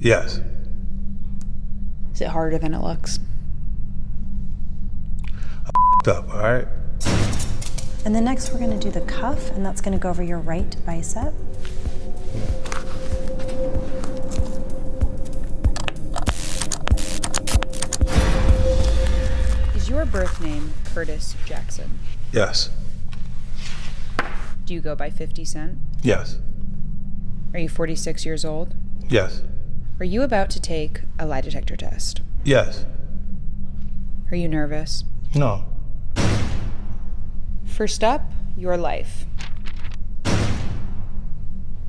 Yes. Is it harder than it looks? Up, all right? And then next we're going to do the cuff, and that's going to go over your right bicep. Is your birth name Curtis Jackson? Yes. Do you go by 50 Cent? Yes. Are you 46 years old? Yes. Are you about to take a lie detector test? Yes. Are you nervous? No. First up, your life.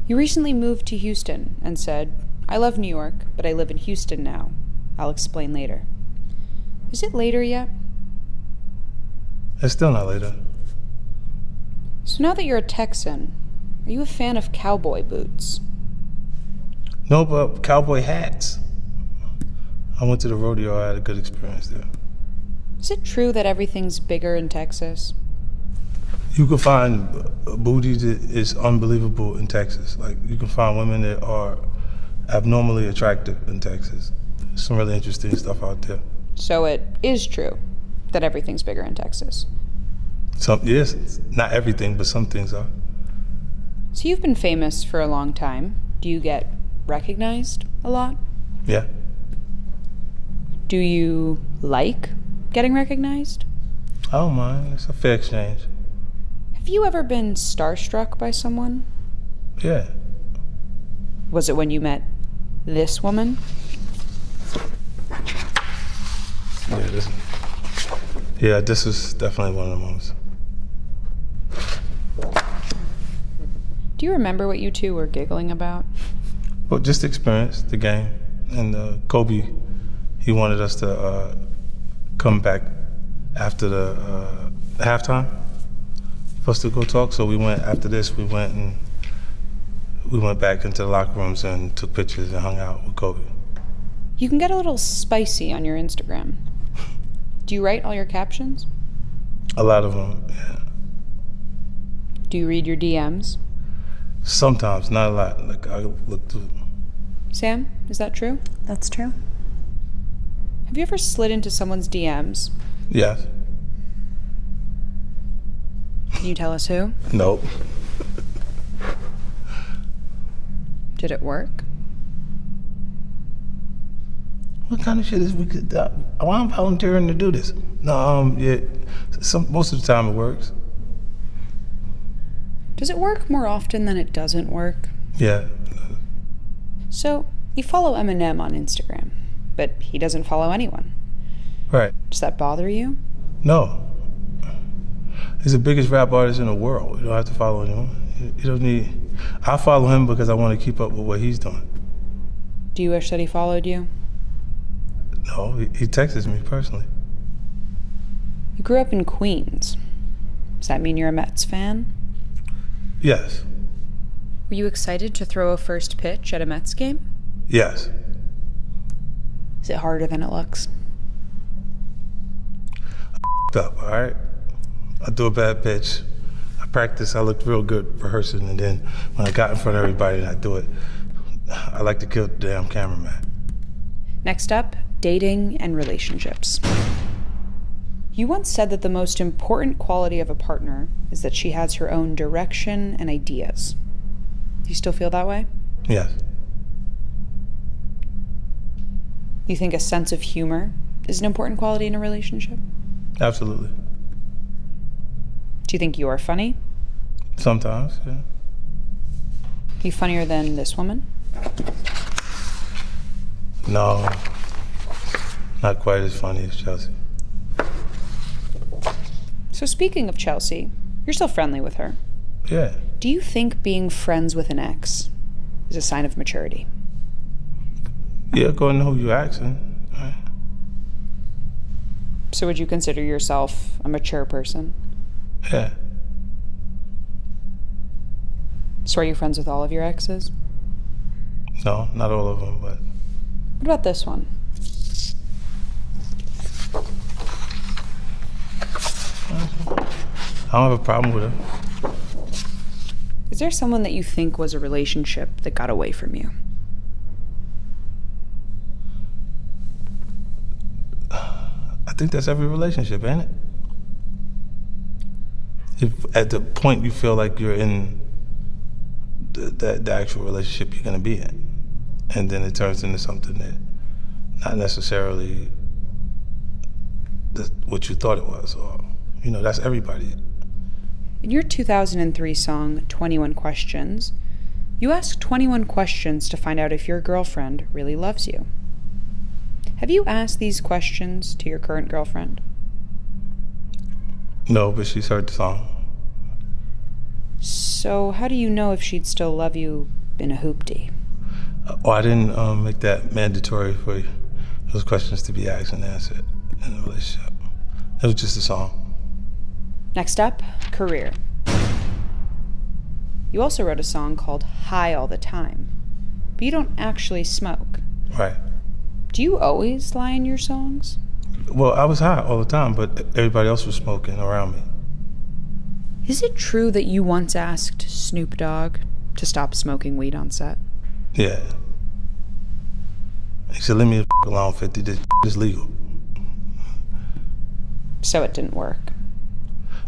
You recently moved to Houston and said, "I love New York, but I live in Houston now. I'll explain later." Is it later yet? It's still not later. So now that you're a Texan, are you a fan of cowboy boots? No, but cowboy hats. I went to the rodeo. I had a good experience there. Is it true that everything's bigger in Texas? You can find booty that is unbelievable in Texas. Like, you can find women that are abnormally attractive in Texas. Some really interesting stuff out there. So it is true that everything's bigger in Texas. Yes, not everything, but some things are. So you've been famous for a long time. Do you get recognized a lot? Yeah. Do you like getting recognized? I don't mind. It's a fair exchange. Have you ever been starstruck by someone? Yeah. Was it when you met this woman? This was definitely one of the moments. Do you remember what you two were giggling about? Well, just the experience, the game, and Kobe, he wanted us to come back after the halftime for us to go talk. So we went after this. We went back into the locker rooms and took pictures and hung out with Kobe. You can get a little spicy on your Instagram. Do you write all your captions? A lot of them, yeah. Do you read your DMs? Sometimes, not a lot. Like, I look through. Sam, is that true? That's true. Have you ever slid into someone's DMs? Yes. Can you tell us who? Nope. Did it work? What kind of shit is we could? Why I'm volunteering to do this? No, yeah. Most of the time it works. Does it work more often than it doesn't work? Yeah. So, you follow Eminem on Instagram, but he doesn't follow anyone. Right. Does that bother you? No. He's the biggest rap artist in the world. You don't have to follow anyone. You don't need. I follow him because I want to keep up with what he's doing. Do you wish that he followed you? No, he texts me personally. You grew up in Queens. Does that mean you're a Mets fan? Yes. Were you excited to throw a first pitch at a Mets game? Yes. Is it harder than it looks? Up, all right? I do a bad pitch. I practice. I looked real good rehearsing, and then when I got in front of everybody and I do it, I like to kill the damn cameraman. Next up, dating and relationships. You once said that the most important quality of a partner is that she has her own direction and ideas. Do you still feel that way? Yes. You think a sense of humor is an important quality in a relationship? Absolutely. Do you think you're funny? Sometimes, yeah. Are you funnier than this woman? No, not quite as funny as Chelsea. So speaking of Chelsea, you're still friendly with her. Yeah. Do you think being friends with an ex is a sign of maturity? Yeah, according to who you're asking. Right. So would you consider yourself a mature person? Yeah. So are you friends with all of your exes? No, not all of them, but. What about this one? I don't have a problem with her. Is there someone that you think was a relationship that got away from you? think that's every relationship, ain't it? If at the point you feel like you're in the actual relationship you're gonna be in, and then it turns into something that not necessarily what you thought it was, or that's everybody. In your 2003 song, 21 Questions, you ask 21 questions to find out if your girlfriend really loves you. Have you asked these questions to your current girlfriend? No, but she's heard the song. So how do you know if she'd still love you in a hoopty? I didn't make that mandatory for those questions to be asked and answered in a relationship. It was just a song. Next up, career. You also wrote a song called High All the Time, but you don't actually smoke. Right. Do you always lie in your songs? Well, I was high all the time, but everybody else was smoking around me. Is it true that you once asked Snoop Dogg to stop smoking weed on set? Yeah. He said, leave me the alone, 50, this is legal. So it didn't work.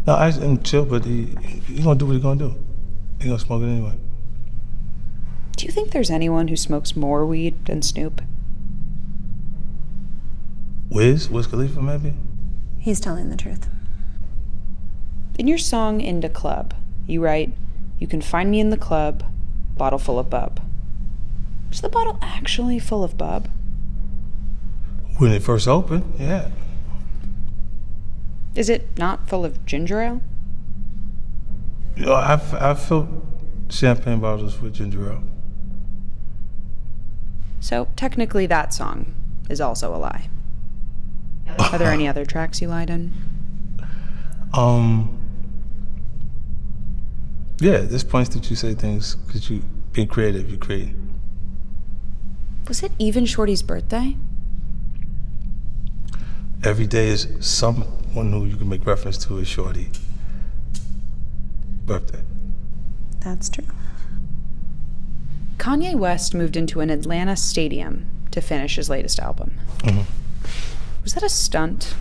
No, I didn't chill, but he gonna do what he gonna do. He gonna smoke it anyway. Do you think there's anyone who smokes more weed than Snoop? Wiz Khalifa, maybe? He's telling the truth. In your song Into Club, you write, "You can find me in the club, bottle full of bub." Is the bottle actually full of bub? When it first opened, yeah. Is it not full of ginger ale? I've filled champagne bottles with ginger ale. So technically that song is also a lie. Are there any other tracks you lied in? Yeah, there's points that you say things because you being creative, you create. Was it even Shorty's birthday? Every day is someone who you can make reference to as Shorty. Birthday. That's true. Kanye West moved into an Atlanta stadium to finish his latest album. Mm-hmm. Was that a stunt?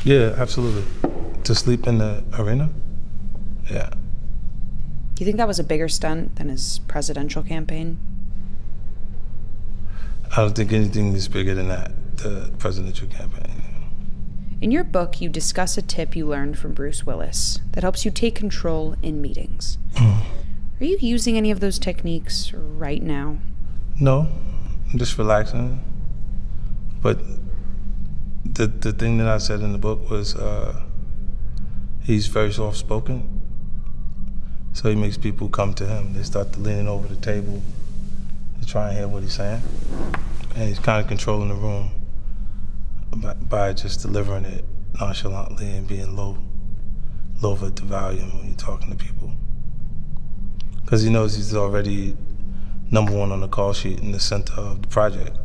Yeah, absolutely. To sleep in the arena? Yeah. Do you think that was a bigger stunt than his presidential campaign? I don't think anything is bigger than that, the presidential campaign. In your book, you discuss a tip you learned from Bruce Willis that helps you take control in meetings. Are you using any of those techniques right now? No, I'm just relaxing. But the thing that I said in the book was he's very soft-spoken. So he makes people come to him. They start to leaning over the table to try and hear what he's saying. And he's kind of controlling the room by just delivering it nonchalantly and being low at the volume when you're talking to people. Because he knows he's already #1 on the call sheet in the center of the project.